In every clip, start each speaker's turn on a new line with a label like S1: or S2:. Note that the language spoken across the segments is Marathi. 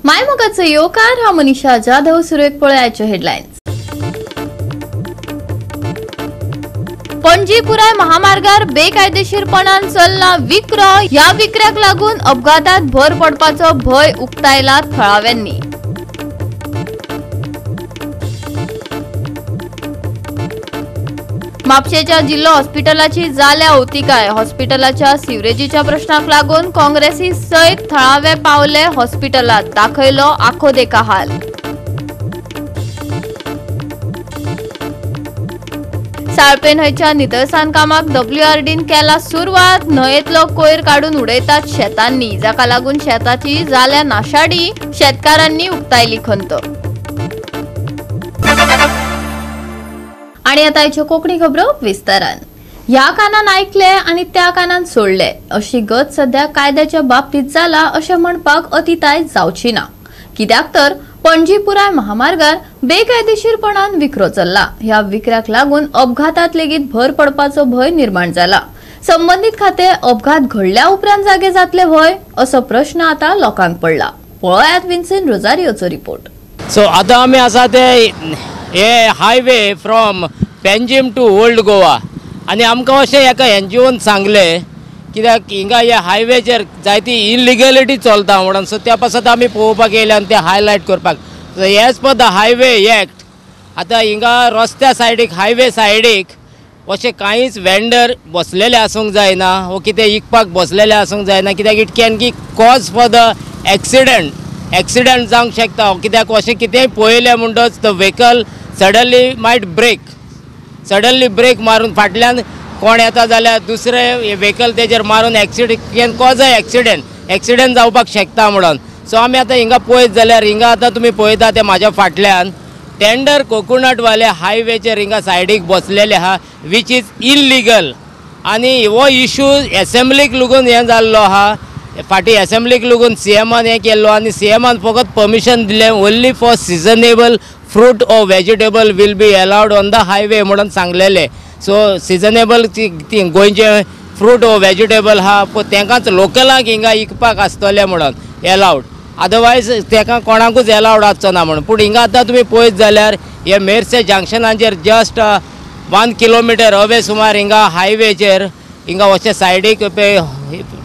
S1: मायमोगाचो येवकार हा मनीषा जाधव. सुरेख पळयाच्यो हेडलायन्स. पणजी पुराय महामार्गार बेकायदेशीरपणान चलना विक्रो. ह्या विक्र्याक लागून अपघातात भर पडपाचो भय उक्तायला थळाव्यांनी. म्हापशेच्या जिल्लो हॉस्पिटलाची जाल्या अवतिकाय. हॉस्पिटलाच्या सिवरेजीच्या प्रश्नाक लागून काँग्रेसी सयत थळावे पावले हॉस्पिटलात. दाखयलो आखो देका हाल. साळपे न्हंयच्या नितळसाण कामाक WRDन केला सुरवात. न्हंयेतलो कोयर काढून उडयतात शेतांनी, जाका लागून शेताची जाल्या नाशाडी. शेतकारांनी उक्तायली खंत. आणि आता याच्यो कोंकणी खबरो विस्तारान. ह्या कानान ऐकले आणि त्या कानान सोडले अशी गत सध्या कायद्याच्या बाबतीत जाला अशें म्हणपाक अतिताय जावची ना. कित्याक तर पणजी पुराय महामार्गार बेकायदेशीरपणान विक्रो चल्ला. ह्या विक्र्याक लागून अपघातात लेगीत भर पडपाचो भय निर्माण जाला. संबंधित खाते अपघात घडल्या उपरांत जागे जातले भय असो प्रश्न आता लोकांक पडला. पळयात विन्सेंट रोजारियोचो रिपोर्ट.
S2: सो आता आमी आसा ते हे highway from Panjim to old Goa आनी आमकां अशें एका NGOन सांगले कित्याक हिंगा ह्या हायवेचेर जायती इलिगलिटी चलता म्हणून. सो त्या पासत आमी पळोवपाक येयले आनी ते हायलायट करपाक. So as per the highway act आतां हिंगा रस्त्या सायडीक हायवे सायडीक अशें कांयच वेंडर बसलेले आसूंक जायना वो कितें इकपाक बसलेले आसूंक जायना. कित्याक इट कॅन की कॉज फॉर द एक्सिडंट जावंक शकता. कित्याक अशें कितेंय पळयलें म्हणटच the vehicle suddenly might brake मारून फाटल्यान कोण येता जाल्यार दुसरे व्हेकल तेजेर मारून कॅन कॉज अ एक्सिडंट जावपाक शकता म्हणून. सो आमी आतां हिंगा पळयत जाल्यार हिंगा आतां तुमी पळयता ते म्हाज्या फाटल्यान टेंडर कोकोनटवाले हायवेचेर हिंगा सायडीक बसलेले आहा वीच इज इल्लिगल. आनी हो इशू एसेंब्लीक लागून हें जाल्लो आहा. फाटी एसेंब्लीक लागून CMन हें केल्लो आनी CMन फकत परमिशन दिलें only for seasonable fruit or vegetable will be allowed on the highway म्हणून सांगलेले. सो सिजनेबल गोंयचे फ्रूट ऑर वेजिटेबल हा तांकांच लोकलांक हिंगा विकपाक आसतले म्हणून अलाउड. अदरवायज ताका कोणाकूच अलाउड आसचो ना म्हणून. पूण हिंगा आतां तुमी पळयत जाल्यार हे मेर्से जंक्शनाचेर जस्ट 1 किलोमिटर अवे सुमार हिंगा हायवेचेर हिंगा अशें सायडीक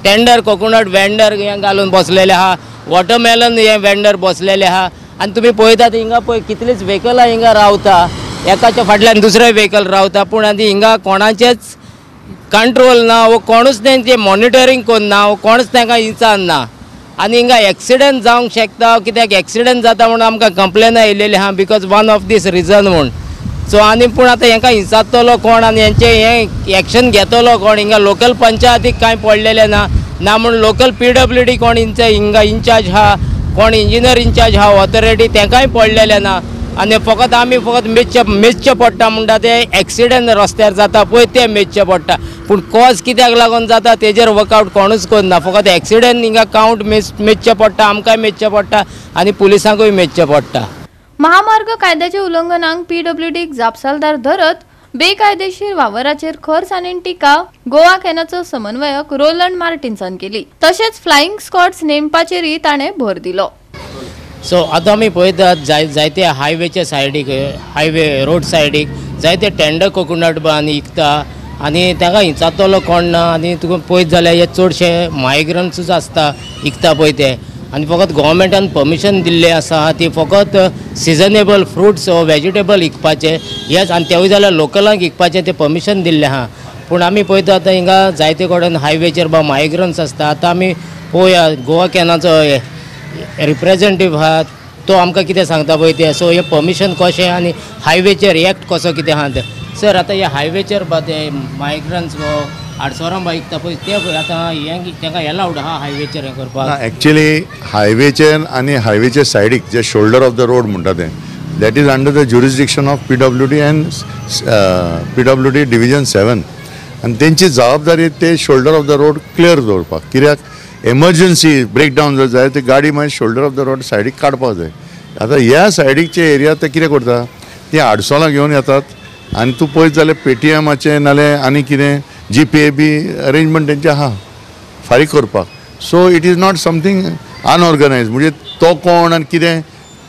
S2: टेंडर कोकोनट वेंडर हें घालून बसलेले आहा. वॉटरमेलन हे वेंडर बसलेले आहा. आनी तुमी पळयतात हिंगा पळय कितलीच व्हेकलां हिंगा रावता. एकाच्या फाटल्यान दुसरें व्हेकल रावता. पूण आनी हिंगा कोणाचेच कंट्रोल ना वो कोणूच तेंचे मॉनिटरींग करना वो कोणूच तांकां विचारना ना. आनी हिंगा एक्सिडंट जावंक शकता. कित्याक एक्सिडंट जाता म्हणून आमकां कंप्लेनां येयलेली आहा because one of these reason म्हूण. सो आनी पूण आतां हांकां विचारतलो कोण आनी हेंचे हें एक्शन घेतलो कोण. हिंगा लोकल पंचायतीक कांय पडलेलें ना म्हूण लोकल PWD कोण हिंगा इंचार्ज आहा कोण इंजिनियर इंचार्ज आहा ऑथॉरिटी तांकांय पडलेलें ना. आनी आमी फकत मेजचें पडटा म्हणटा ते एक्सिडंट रस्त्यार जाता पळय ते मेजचें पडटा. पूण कॉज कित्याक लागून जाता तेजेर वर्कआवट कोणूच करना. फकत एक्सिडंट हिंगा कावंट मेजचें पडटा आमकांय मेजचें पडटा आनी पुलिसांकूय मेजचें पडटा.
S1: महामार्ग कायद्याच्या उल्लंघनाक PWDक जापसालदार धरत बेकायदेशीर वावराचेर खर सानेन टिका गोवा कॅनाचो समन्वयक रोलंड मार्टिन्सान केली. तशेंच फ्लायिंग स्क्वॉड्स नेमपाचेरय ताणें भर दिलो.
S2: सो आतां आमी पळयतात जायते हायवेच्या सायडीक हायवे रोड सायडीक जायते टेंडर कोकोनट आनी विकता आनी ताका विचारतलो कोण ना. आनी तुका पळयत जाल्यार हे चडशे मायग्रंट्सूच आसता विकता पळय ते. आनी फकत गव्हर्मेंटान परमिशन दिल्लें आसा ती फकत सिजनेबल फ्रुट्स वा वेजिटेबल विकपाचें हेच आनी तेवूय जाल्यार लोकलांक विकपाचें तें परमिशन दिल्लें आहा. पूण आमी पळयता आतां हिंगा जायते कडेन हायवेचेर मायग्रंट्स आसता. आतां आमी पळोवया गोवा कॅनाचो रिप्रेझेंटेटिव्ह आहा तो आमकां कितें सांगता पळय तें. सो हें परमिशन कशें आनी हायवेचेर एक्ट कसो कितें आहा तें. सर आतां ह्या हायवेचेर ते मायग्रंट्स आडसोरां विकता पळय ते आतां हें तांकां अलाउड आहा हायवेचेर हें करपाक.
S3: एक्चुअली हायवेचेर आनी हायवेचे सायडीक जे शोल्डर ऑफ द रोड म्हणटा तें that is under the jurisdiction of PWD end PWD division 7 आनी तेंची जबाबदारी ते shoulder of the road clear दवरपाक. कित्याक एमर्जन्सी ब्रेकडावन जर जाय ते गाडी मागीर शोल्डर ऑफ द रोड सायडीक काडपाक जाय. आतां ह्या सायडीकचे एरिया ते कितें करता ती आडसोलां घेवन येतात आनी तूं पळयत जाल्यार पेटीएमाचें नाल्यार आनी कितें GPA बी अरेंजमेंट तेंचे आहा फारीक करपाक. So it is not something unorganise म्हणजे तो कोण आनी कितें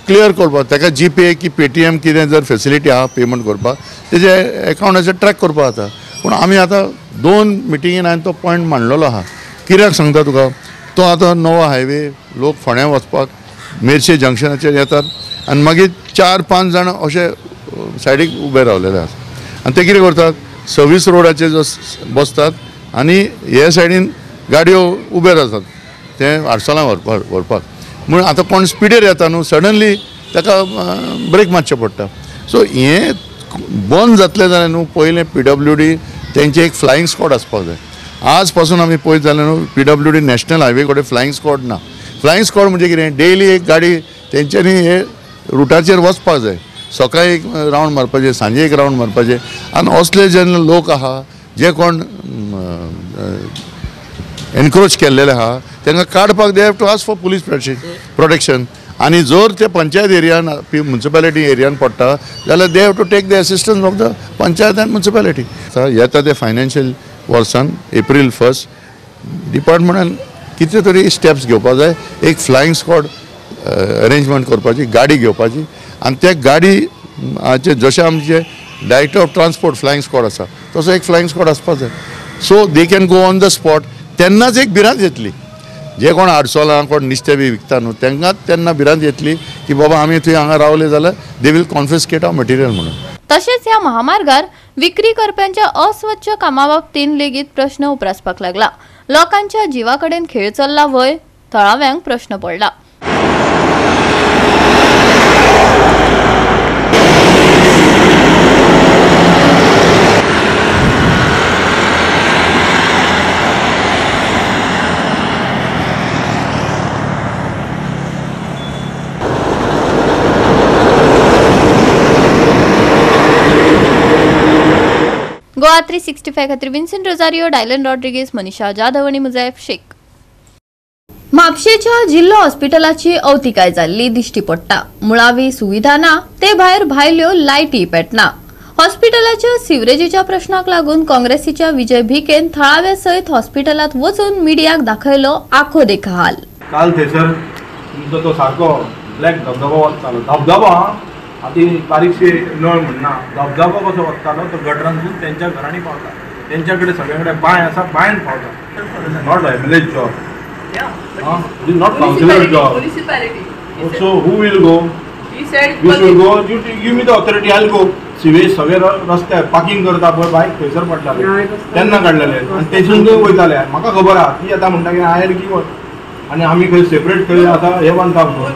S3: क्लियर करपाक ताका जीपे की पेटीएम कितें जर फेसिलिटी आहा पेमेंट करपाक तेजे एकाउंटाचेर ट्रॅक करपाक जाता पूण आमी आतां 2 मिटिंगेन हांवें तो पॉयंट मांडलेलो आहा कित्याक सांगता तुका तो आतां नवो हायवे लोक फोंड्या वचपाक मेर्शे जंक्शनाचेर येतात आनी मागीर 4-5 जाण अशे सायडीक उबे रावलेले आसात आनी ते कितें करतात सर्वीस रोडाचेर बसतात आनी हे सायडीन गाडयो उबे रावतात ते आडसोलां व्हरपाक म्हणून आतां कोण स्पिडीर येता न्हू सडनली ताका ब्रेक मारचें पडटा सो हें बंद जातलें जाल्यार न्हू पयलें PWD तेंचे एक फ्लायींग स्क्वॉड आसपाक जाय आज पासून आमी पळयत जाल्यार न्हू PWD नॅशनल हायवे कडेन फ्लायींग स्क्वॉड ना फ्लायींग स्क्वॉड म्हणजे कितें डेली एक गाडी तेंच्यांनी हे रुटाचेर वचपाक जाय सकाळीं एक रावंड मारपाचें सांजे एक रावंड मारपाचें आनी असले जेन्ना लोक आहा जे कोण एनक्रोच केल्लेले आहा तांकां काडपाक they have to ask for police protection आनी जर ते पंचायत एरियान म्युन्सिपालिटी एरियान पडटा जाल्यार they have to take the assistance of the panchayat and municipality येता ते फायनान्शियल वर्सान एप्रील 1 डिपार्टमेंटान कितें तरी स्टेप्स घेवपाक जाय एक फ्लायींग स्क्वॉड अरेंजमेंट करपाची गाडी घेवपाची आनी त्या गाडीचे जशें आमचे director of transport flying squad आसा तसो एक फ्लायींग स्क्वॉड आसपाक जाय so they can go on the spot तेन्नाच एक भिरांत येतली जे कोण आडसोलां कोण नुस्तें बी विकता न्हू तांकां तेन्ना भिरांत येतली की बाबा आमी थंय हांगा रावले जाल्यार they will confiscate our material म्हणून
S1: तशेंच ह्या महामार्गार विक्री करप्यांच्या अस्वच्छ कामाबाबतीन लेगीत प्रश्न उपरासपाक लागला लोकांच्या जिवाकडेन खेळ चल्ला वय थळाव्यांक प्रश्न पडला गोवा 365 खातीर Vincent Rosario Dylan Rodriguez Manisha Jadhav आणि मुजैफ शेख म्हापशेच्या जिल्लो हॉस्पिटलाची अवतिकाय जाल्ली दिश्टी पडटा मुळावी सुविधा ना ते भायर भायल्यो लायटी पेटना हॉस्पिटलाच्या सिवरेजीच्या प्रश्नाक लागून काँग्रेसीच्या विजय भिकेन थळाव्या सयत हॉस्पिटलात वचून मिडियाक दाखयलो आखो देखा हाल
S4: काल थंयसर तुमचो तो सारको ब्लॅक धबधबो वचतालो धबधबो आती बारीकशी नळ म्हणना धबधबो कसो वचतालो तो गटरांतून तेंच्या घरांनी पावता तेंच्या कडेन सगळे कडेन बांय आसा बांयन पावता not MLA job not councillor job so who will go you should go you give me the authority I will go sewage सगळे रस्ते पार्किंग करता पळय बायक थंयसर पडटाले तेन्ना काडलेले आनी तेसून वयताले म्हाका खबर आहा ती आतां म्हणटा की हायर की आनी आमी खंय सेपरेट खंय आतां हे बांदता म्हणून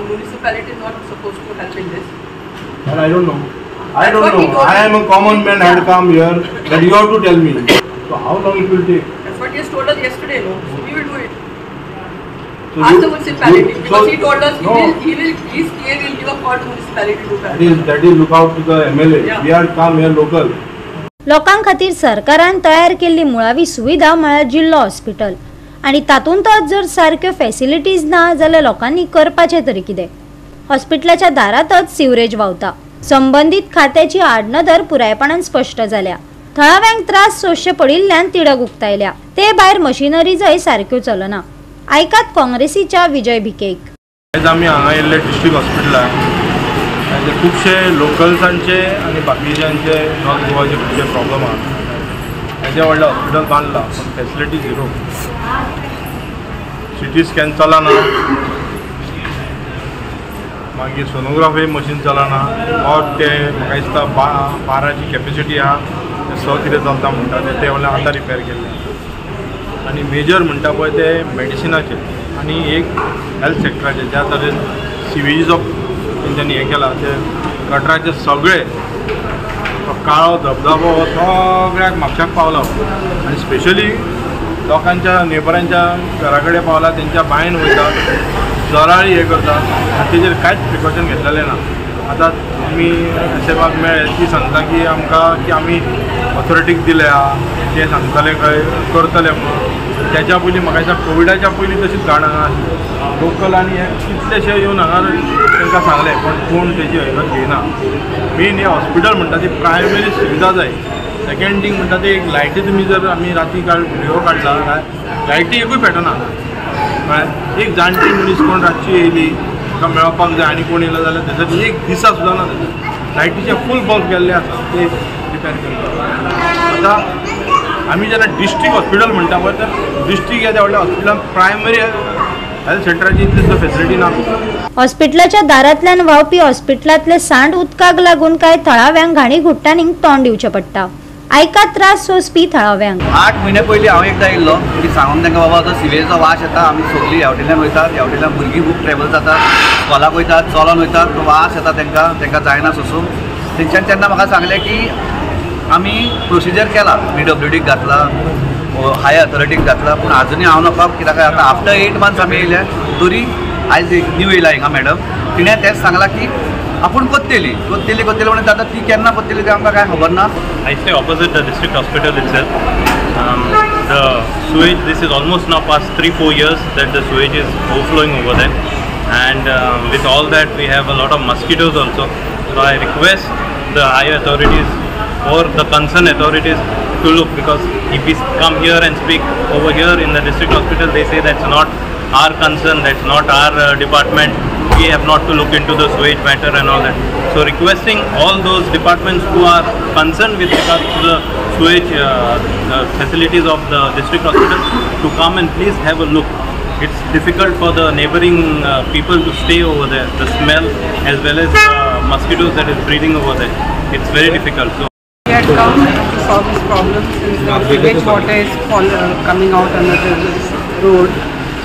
S5: municipality is not supposed to help in this.
S4: And I don't know. I am a common man. I had come here that you have to tell me. So how long it will take?
S5: That's what he has told us yesterday. No, so we will do it.
S4: So
S5: ask the municipality because he told us he's clear. He'll give a call to municipality to
S4: that is look out to the MLA. Yeah. We are come here local.
S6: लोकां खातीर सरकारान तयार केल्ली मुळावी सुविधा म्हळ्यार जिल्लो हॉस्पिटल आणि तातूंतच जर सारक्यो फॅसिलिटीज ना जाल्यार लोकांनी करपाचें तरी कितें हॉस्पिटलाच्या दारातच सिवरेज व्हांवता संबंधीत खात्याची आडनदर पुरायपणान स्पश्ट जाल्या थळाव्यांक त्रास सोंसचे पडिल्ल्यान तिडक उक्तायल्या ते भायर मशिनरीजय सारक्यो चलना आयकात काँग्रेसीच्या विजय भिकेक
S4: आज आमी हांगा येयल्ले डिस्ट्रिक्ट हॉस्पिटलान खुबशे लोकल्सांचे आनी बाकीच्यांचे नॉर्थ गोवाचे खुबशे प्रॉब्लम आहा हेजे व्हडलें हॉस्पिटल बांदलां पूण फॅसिलिटी झिरो सिटी स्कॅन चलना मागीर सोनोग्राफी मशीन चलना और ते म्हाका दिसता बाराची कॅपेसिटी आहा ते 100 कितें चलता म्हणटा ते व्हडलें आतां रिपेर केल्ले आनी मेजर म्हणटा पळय ते मेडिसिनाचे आनी एक हेल्थ सॅक्टराचे ज्या तरेन सिवेजीस ऑफ तेंच्यांनी हें केला ते गटराचे सगळे काळो धबधबो सगळ्याक म्हापशाक पावलो आनी स्पेशली लोकांच्या नेबरांच्या घरा कडेन पावला तेंच्या बांयन वयता जराळी हे करतात आनी तेजेर कांयच प्रिकॉशन घेतलेलें ना आतां आमी एसएफाक मेळ्ळे ती सांगता की आमकां की आमी ऑथॉरिटीक दिल्या ते सांगताले खंय करतले म्हणून त्याच्या पयलीं म्हाका दिसता कोविडाच्या पयलीं तशीच घाण हांगा आसली लोकल आनी हे कितलेशे येवन हांगा तांकां सांगलें पण कोण तेजी हयगत घेयना मेन हे हॉस्पिटल म्हणटा ती प्रायमरी सुविधा जाय सेकेंड थिंग म्हणटा ते एक लायटी तुमी जर आमी राती व्हिडिओ काडला लायटी एकूय पेटना कळ्ळें. एक जाणटी मनीस कोण रातची येयली ताका मेळपाक जाय आनी कोण येयलो जाल्यार थंयसर एक दिसा सुद्दां ना थंयसर लायटीचे फूल बल्ब गेल्ले आसा ते रिपेर करतात. आतां आमी जेन्ना डिस्ट्रिक्ट हॉस्पिटल म्हणटा पळय तर डिस्ट्रिक्ट येद्या व्हडल्या हॉस्पिटलान प्रायमरी हेल्थ सेंटराची इतली सुद्दां फेसिलिटी ना.
S6: हॉस्पिटलाच्या दारांतल्यान व्हांवपी हॉस्पिटलांतले सांड उदकाक लागून कांय थळाव्यांक घाणी घुट्टांनीक तोंड दिवचें पडटा. आयकात त्रास सोंसपी थळाव्यांक.
S7: 8 म्हयने पयलीं हांव एकदां येयल्लो की सांगून तांकां बाबा तो सिवेजचो वास येता, आमी सगळीं ह्या वटेनल्यान वयतात, ह्या वटेनल्यान भुरगीं खूब ट्रॅवल जातात, स्कॉलाक वयतात, चलोन वयतात, तो वास येता तांकां जायना सोसूंक. तेंच्यांनी तेन्ना म्हाका सांगलें की आमी प्रोसिजर केला, PWDक घातला, हाय अथॉरिटीक घातला, पूण आजुनूय हांव नकळो कित्याक आतां आफ्टर 8 मंथ्स आमी येयल्या तरी आयज एक न्यू येयला हिंगा मॅडम. तिणें तेंच सांगलां की आपूण कोत्तेली म्हणून आतां ती केन्ना कोत्तेली तें आमकां कांय खबर ना.
S8: I stay opposite the district hospital itself. The sewage, this is almost now past 3-4 years that the sewage is overflowing over there, and with all that we have a lot of mosquitoes also. So I request the higher authorities or the concerned authorities to look, because if we come here and speak over here in the district hospital, they say that's not our concern, that's not our department. We have not to look into the sewage matter and all that. So requesting all those departments who are concerned with regard to the sewage facilities of the district hospital to come and please have a look. It's difficult for the neighboring people to stay over there. The smell as well as mosquitoes that is breeding over there. It's very difficult. So
S5: We had come to solve this problem since the sewage water is coming out under the road.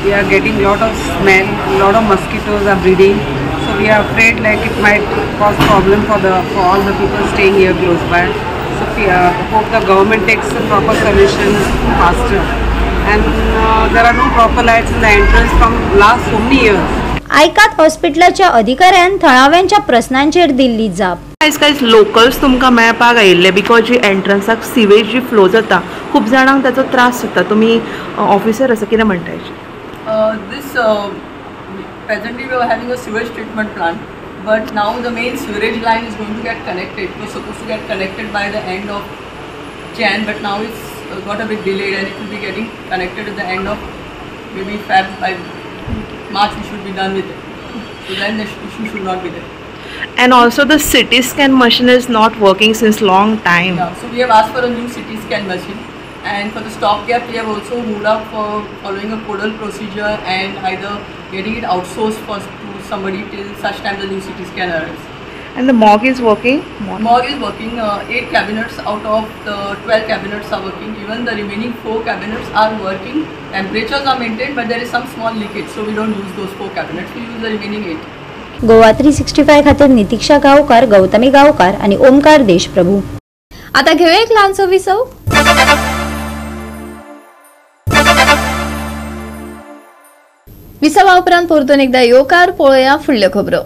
S5: We are getting lot of smell, lot of mosquitoes are breeding. So we are afraid like it might cause problem for all the people staying here close by. So we hope the government takes a proper solution faster. And there are no proper lights in the entrance from last so many years.
S6: आयकात हॉस्पिटलाच्या अधिकाऱ्यान थळाव्यांच्या प्रश्नांचेर दिल्ली जाप.
S9: कांयच लोकल्स तुमकां मेळपाक आयिल्ले बिकॉज जी एंट्रन्साक सिवेज जी फ्लो जाता खूब जाणांक ताचो त्रास जाता. तुमी ऑफिसर आसा कितें म्हणटा हेजेर?
S5: Presently we were having a sewage treatment plant, but now the main sewerage line is going to get connected. It was supposed to get connected by the end of Jan, but now it's got a bit delayed and it will be getting connected at the end of maybe Feb. By March we should be done with it. So then the issue should not be there.
S9: And also the CT scan machine is not working since long time.
S5: Yeah, so we have asked for a new CT scan machine. And for the stopgap, we have also moved up for following a codal procedure and either getting it outsourced to somebody till such time the new CT scan arrives.
S9: And the morgue is working?
S5: Morgue is working. 8 cabinets out of the 12 cabinets are working. Even the remaining 4 cabinets are working. Temperatures are maintained, but there is some small leakage, so we don't use those 4 cabinets. We use the remaining 8.
S6: Goa 365 खातीर नितीक्षा गावकार, गौतमी गावकार आणि ओमकार देशप्रभू.
S1: आता घेऊया एक ल्हानसो विसव. विसवा उपरांत परतून एकदा येवकार पळोवया फुडल्यो खबरो.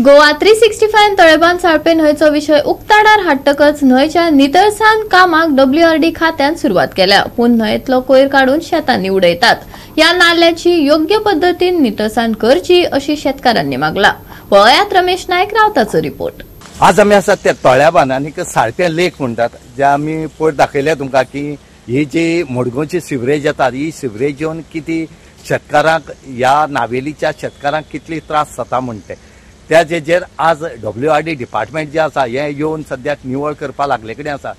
S1: गोवा 365 तळेबांद साळपे न्हंयचो विशय उक्ताडार हाडटकच न्हंयच्या नितळसाण कामाक WRD खात्यान सुरवात केल्या, पूण न्हंयेतलो कोयर काडून शेतांनी उडयतात. या नाल्याची योग्य पद्धतीन नितळसाण करची अशी शेतकारांनी मागला. पळयात रमेश नायक रावताचो रिपोर्ट.
S10: आज आमी आसात त्या तळ्याबान आनी साळपे लेक म्हणटात, जे आमी पयर दाखयल्या तुमकां की ही जी मडगांवची सिवरेज येता, ही सिवरेज येवन किती शेतकारांक, ह्या नावेलीच्या शेतकारांक कितली त्रास जाता म्हणटे त्या जेजेर आज WRD डिपार्टमेंट जे आसा हे येवन सद्याक निवळ करपा लागले कडेन आसा.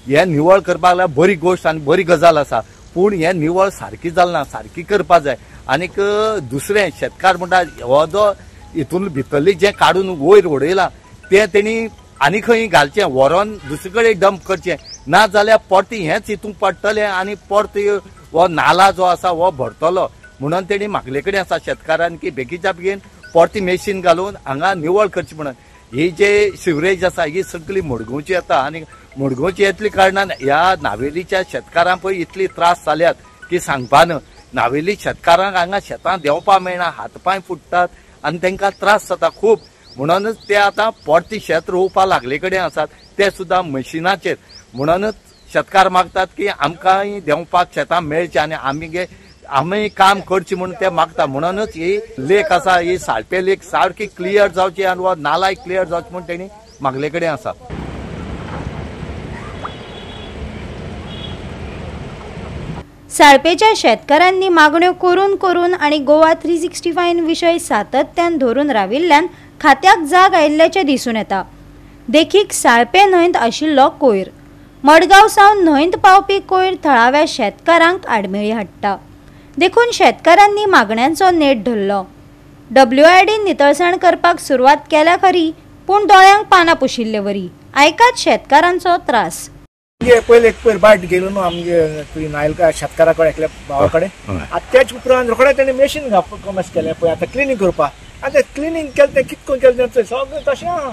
S10: हे निवळ करपाक लागल्यार बरी गोश्ट आनी बरी गजाल आसा, पूण हे निवळ सारकी जालना, सारकी करपा जाय. आनीक दुसरें शेतकार म्हणटा हो जो हितून भितरली जे काडून वयर उडयला ते तेणी आनी खंय घालचें, व्हरोन दुसरे कडेन डंप करचें, ना जाल्यार परती हेच हितून पडटलें आनी परत हो नाला जो आसा हो भरतलो. म्हणून तेणी मागले कडेन आसा शेतकारान की बेगीच्या बेगीन परती मेशीन घालून हांगा निवळ करची म्हणून. ही जे सिवरेज आसा ही सगळी मडगांवची येता आनी मडगांवची येतली कारणान ह्या नावेलीच्या शेतकारांक पळय इतली त्रास जाल्यात की सांगपा न्हय. नावेली शेतकारांक हांगा शेतां देंवपा मेळना, हातपांय फुट्टात आनी तांकां त्रास जाता खूब. म्हणूनच ते आतां परती शेत रोवपा लागले कडेन आसात, ते सुद्दां मशिनाचेर. म्हणूनच शेतकार मागतात की आमकांय देंवपाक शेतां मेळचें आनी आमी काम करची म्हणून ते मागता. म्हणूनच ही लेक आसा, ही साळपे लेक सारकी क्लियर जावची आनी हो नालाय क्लियर जावची म्हणून तेणी मागले कडेन आसा.
S6: साळपेच्या शेतकारांनी मागण्यो करून आणि गोवा 365 विशय सातत्यान धरून राविल्ल्यान खात्याक जाग आयिल्ल्याचे दिसून येता. देखीक साळपे न्हंयत आशिल्लो कोयर मडगांव सावन न्हंयत पावपी कोयर थळाव्या शेतकारांक आडमेळी हाडटा. देखून शेतकारांनी मागण्यांचो नेट धरलो. WID नितळसाण करपाक सुरवात केल्या खरी, पूण दोळ्यांक पानां पुशिल्ले वरी. आयकात शेतकारांचो त्रास.
S11: पहिले बाट गेलो न्हू आमगे नायलका शेतकारा कडेन एकल्या भावा कडेन. आतां तेच उपरांत रोखडें तेणें मशीन कमर्स केलें पळय आतां क्लिनींग करपाक. आतां क्लिनींग केलें तें कितको केलें तें सगळें तशें आहा.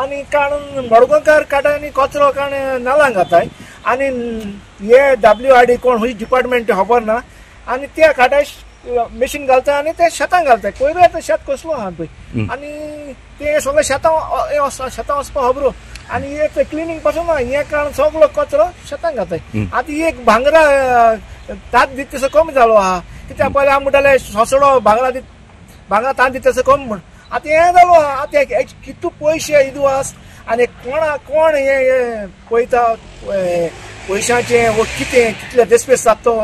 S11: आनी कारण मडगांवकार काडा आनी कचरो कारण नालांक घाताय आनी हे WID कोण हुंय डिपार्टमेंट खबर ना आनी ते काटाय मशीन घालता आनी ते शेतांक घालताय. पयलीं आतां शेत कसलो आहा पळय आनी ते सगळें शेतां वचपाक खबरो आनी एक क्लिनींग पासून ना हे कारण सगळो कचरो शेतांक घाताय. आतां एक भांगरा तांत दीत तसो कमी जालो आहा. कित्याक पयलीं आमी म्हणटाले सोसडो भांगरा तांत दीत तसो कमी म्हण. आतां हें जालो आहा. आतां कितू पयशे इदवास आनी कोण हे पळयता पयशांचे वो कितले देस्पेस जाता तो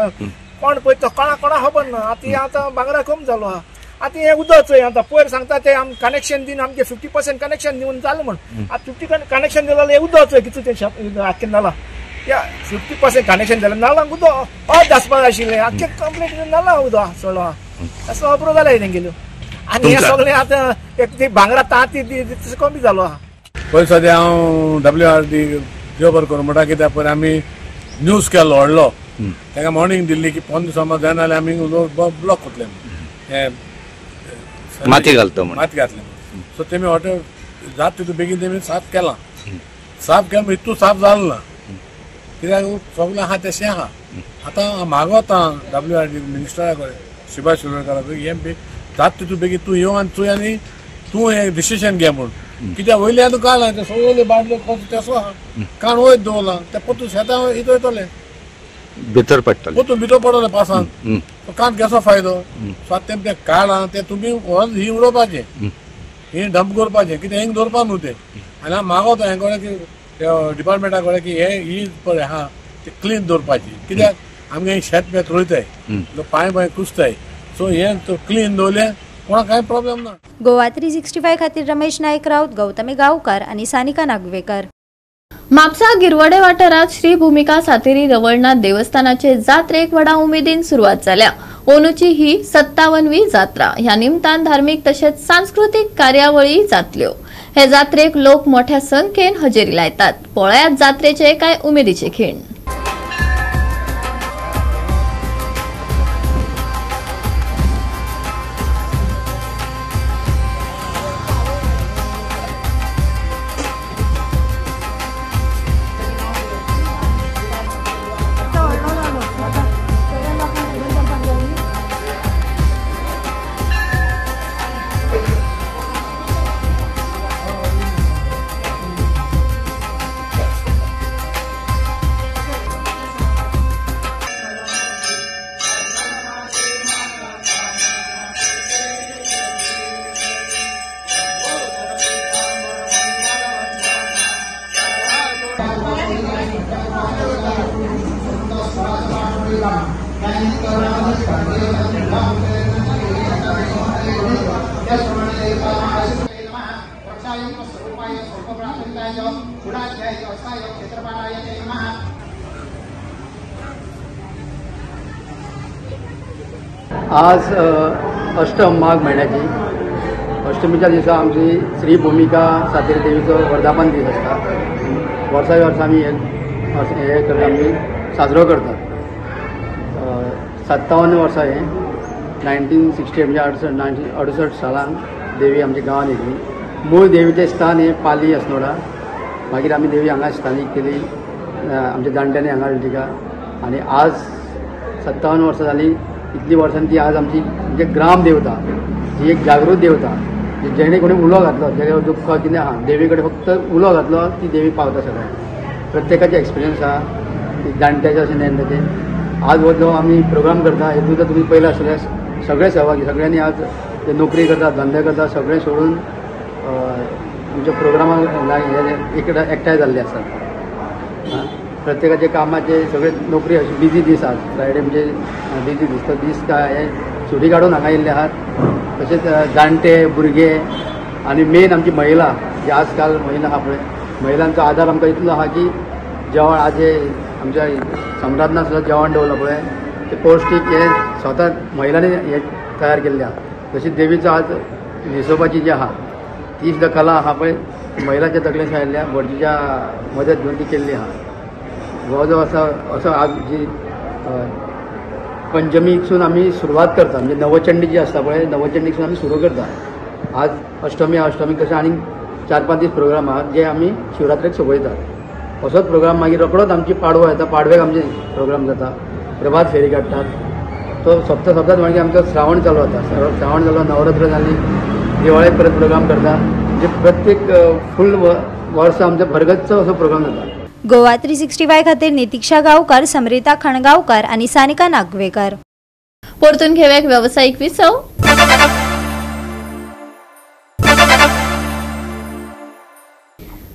S11: कोण पळयता कोणा खबर ना. आतां भांगरा कमी जालो आहा. आतां हें उदक आतां पयर सांगता ते आमी कनेक्शन दिन आमगे 50% कनेक्शन दिवन जालें म्हण. आतां 50 कनेक्शन दिलें जाल्यार उदक कितू तें आख्खें नाला 50% कनेक्शन जालें नालांक उदक अर्द आसपाक आशिल्लें आख्खें कंप्लीट नाला उदक चलो आहा. असो अप्रो जाल्यार तेंगेल्यो आनी हें सगळें आतां एक ती भांगरा तांत तसो कमी जालो आहा.
S12: पयर सद्या हांव WID खबर करूं म्हणटा कित्याक पयर आमी न्यूज केल्लो व्हडलो ताका मॉर्निंग दिल्ली की 5 दिसां जायना जाल्यार आमी ब्लॉक कोतले
S10: माती घातले.
S12: सो तेमी हॉटेल जात तितू बेगीन तेमी साफ केलां. साफ केलें इतू साफ जालें ना कित्याक सगळें आहा तशें आहा. आतां मागोता WID मिनिस्टरा कडेन सुभाष शिरोडकारा कडेन हे जात तितू बेगीन तूं येवन चुय आनी तूं हें डिसिशन घे म्हूण. कित्याक वयले आतां काळ ते सगळे बाटल्यो तेसो आहा काण वयर दवरला ते पोतू शेतां हितू येतले
S10: भितर पडटले
S12: पोतू भितर पडले पासान कांत केसो फायदो. सो आतां तें काळा तें तुमी ही उडोवपाचें ही डंप करपाचें कित्याक हिंग दवरपा न्हू तें. आनी हांव मागोता हें कडेन की डिपार्टमेंटा कडेन की हे ही पळय आहा ती क्लीन दवरपाची. कित्याक आमगे शेत पेत रोयताय पांय कुसताय. सो हें क्लीन दवरलें कोणाक कांय प्रॉब्लेम ना.
S6: गोवा 365 खातीर रमेश नायक राऊत, गौतमी गांवकार आनी सानिका नागवेकर.
S1: म्हापसा गिरवडे वाठारात श्री भूमिका सातेरी रवळनाथ देवस्थानाचे जात्रेक व्हडा उमेदीन सुरवात जाल्या. अंदूची ही 57वी जात्रा. ह्या निमतान धार्मिक तशेंच सांस्कृतिक कार्यावळी जातल्यो. हे जात्रेक लोक मोठ्या संख्येन हजेरी लायतात. पळयात जात्रेचे कांय उमेदीचे खीण.
S13: आज अष्टम माघ महिन्याची अष्टमीच्या दिसा आमची श्री भूमिका सातेरी देवीचो वर्धापन दीस आसता. वर्सा आमी हे करता आमी साजरो करतात. 57 वर्सां हे 1960 म्हणजे 1968 सालान देवी आमच्या गांवांत येयली. मूळ देवीचें स्थान हे पाली असनोडा. मागीर आमी देवी हांगा स्थानीक केली आमच्या जाणट्यांनी हांगा तिका. आनी आज 57 वर्सां जालीं. इतली वर्सांनी ती आज आमची म्हणजे ग्राम देवता ही एक जागृत देवता. जेणे कोणी उलो घातलो जेणे दुःख कितें आहा देवी कडेन फक्त उलो घातलो ती देवी पावता सगळ्यांक. प्रत्येकाचे एक्सपिरियन्स आहा जाणट्याचे अशें नेण्टेचे. आज हो जो आमी प्रोग्राम करता हेतून जर तुमी पयले आसले सगळे सहभागी सगळ्यांनी आज जे नोकरी करता धंदे करता सगळे सोडून आमच्या प्रोग्रामाक एकठांय जाल्ले आसात. प्रत्येकाचे कामाचे सगळे नोकरी अशी बिजी दीस आहात. फ्रायडे म्हणजे बिजी दीस. तो दीस हे सुटी काढून हांगा येयल्ले आहात. तशेंच जाणटे भुरगे आनी मेन आमची महिला जे आजकाल महिला आहा पळय, महिलांचो आदार आमकां इतलो आहा की जेवण आज आमच्या सम्राटना सुद्दां जेवण दवरलां पळय ते पौश्टीक हे स्वता महिलांनी हे तयार केल्ले आहा. तशी देवीचो आज न्हेसोवपाची जी आहा ती सुद्दां कला आहा पळय महिलांच्या तकलेन आयिल्ल्या भटजीच्या मदत घेवन ती केल्ली आहा. हो जो असो आज जी पंचमीकसून आमी सुरवात करता म्हणजे नवचंडी जी आसता पळय नवचंडीकसून आमी सुरू करता. आज अष्टमीक तशें आनीक 4-5 दीस प्रोग्राम आहात जे आमी शिवरात्रेक सोंपयतात. असोच प्रोग्राम मागीर रोखडोच आमची पाडवो येता. पाडव्याक आमचे प्रोग्राम जाता. प्रभात फेरी काडटात. तो सप्तक मागीर आमचो श्रावण चालू जाता. श्रावण जालो नवरात्र जाली दिवाळेक परत प्रोग्राम करता. म्हणजे प्रत्येक फूल वर्स आमचो भरगच्च असो प्रोग्राम जाता.
S6: गोवा 365 खातीर नितीक्षा गांवकार, समरिता खणगांवकार आनी सानिका नागवेकर.
S1: परतून घेऊया एक व्यावसायिक विसव.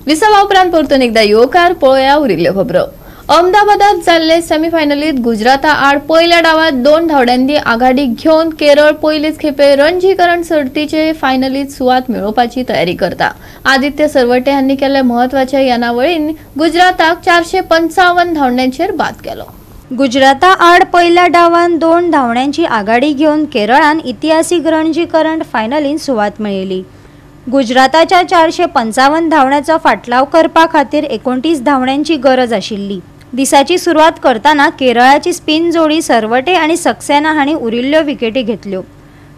S1: विसवा उपरांत परतून एकदा येवकार पळोवया उरिल्ल्यो खबरो. अहमदाबादात जाल्ले सेमीफायनलीत गुजराता आड पयल्या डावात 2 धांवड्यांनी आघाडी घेवन केरळ पयलेच खेपे रणजीकरण सर्तीचे फायनलीत सुवात मेळोवपाची तयारी करता. आदित्य सरवटे हांणी केल्ल्या म्हत्वाच्या येणावळीन गुजराताक 455 धांवड्यांचेर बाद केलो.
S6: गुजराता आड पयल्या डावान 2 धांवड्यांची आघाडी घेवन केरळान इतिहासीक रणजीकरण फायनलीत सुवात मेळयली. गुजराताच्या 455 धांवड्याचो फाटलाव करपा खातीर 29 धांवड्यांची गरज आशिल्ली. दिसाची सुरवात करतना केरळाची स्पिन जोडी सरवटे आनी सक्सेना हांणी उरिल्ल्यो विकेटी घेतल्यो.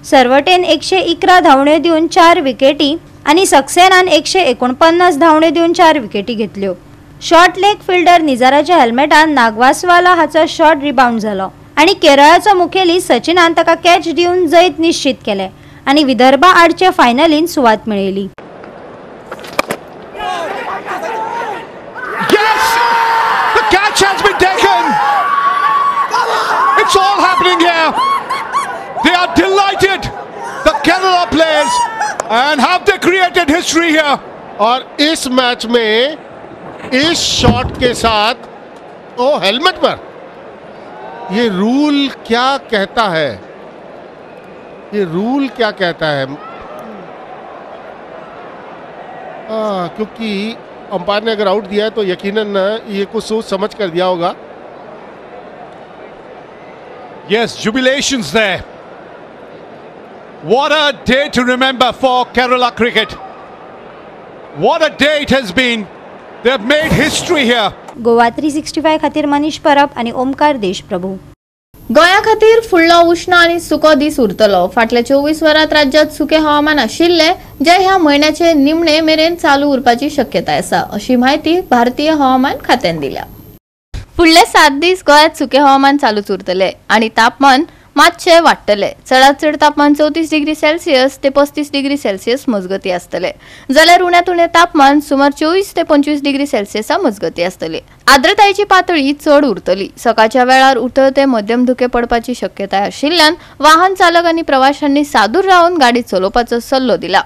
S6: सरवटेन 111 धांवड्यो दिवन 4 विकेटी आनी सक्सेनान 149 धांवड्यो दिवन 4 विकेटी घेतल्यो. शॉर्ट लेग फिल्डर निजाराच्या हेल्मेटान नागवासवाला हाचो शॉर्ट रिबाउंड जालो आनी केरळाचो मुखेली सचिनान ताका कॅच दिवन जैत निश्चित केलें आनी विदर्भा आडच्या फायनलीन सुवात मेळयली.
S14: Catch has been taken. It's all happening here. They are delighted, the Kerala players, and have they created history here.
S15: और इस मैच में इस शॉट के साथ ओ हेलमेट पर ये रूल क्या कहता है, ये रूल क्या कहता है? क्योंकि अंपायर ने अगर आउट दिया है तो यकीनन ये कुछ सोच समझ कर दिया होगा.
S14: Yes, jubilations there. What a day to remember for Kerala cricket. What a day it has been. They have made history here.
S6: Goa 365 खातीर मनीष परब आनी ओमकार देशप्रभू.
S1: गोंया खातीर फुडलो उष्ण आनी सुको दीस उरतलो. फाटल्या 24 वरांत राज्यात सुके हवामान आशिल्ले जे ह्या म्हयन्याचे निमणे मेरेन चालू उरपाची शक्यताय आसा अशी माहिती भारतीय हवामान खात्यान दिल्या. फुडले 7 दीस गोंयात सुके हवामान चालूच उरतले आनी तापमान मातशे वाडटले. चडांत चड तापमान 34 डिग्री सेल्सियस ते 35 डिग्री सेल्सियस मजगती आसतले जाल्यार उण्यांत उणें तापमान सुमार 24 ते 25 डिग्री सेल्सियसा मजगती आसतली. आर्द्रतायेची पातळी चड उरतली. सकाळच्या वेळार उटते मध्यम धुके पडपाची शक्यताय आशिल्ल्यान वाहन चालक आनी प्रवाशांनी सादूर रावन गाडी चलोवपाचो सल्लो दिला.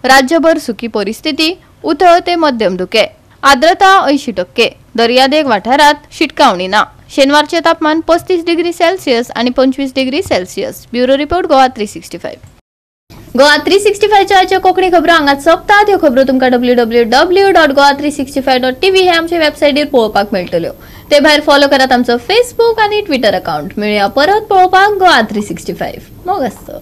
S1: राज्यभर सुकी परिस्थिती, उटते मध्यम धुके, आर्द्रता 80%. दर्यादेग वाठारात शिटकावणी ना. शेनवारचे तापमान 35 डिग्री सेल्सियस आणि 25 degree Celsius. Bureau report Goa 365. Goa 365 च्या कोंकणी खबरो हांगाच सोंपतात. ह्यो खबरो तुमकां www.goa365.tv हे आमचे वेबसायटीर पळोवपाक मेळटल्यो. ते भायर फॉलो करात आमचो फेसबुक आनी ट्विटर अकाउंट. मेळुया परत पळोवपाक गोवा 365. मोग आसचो.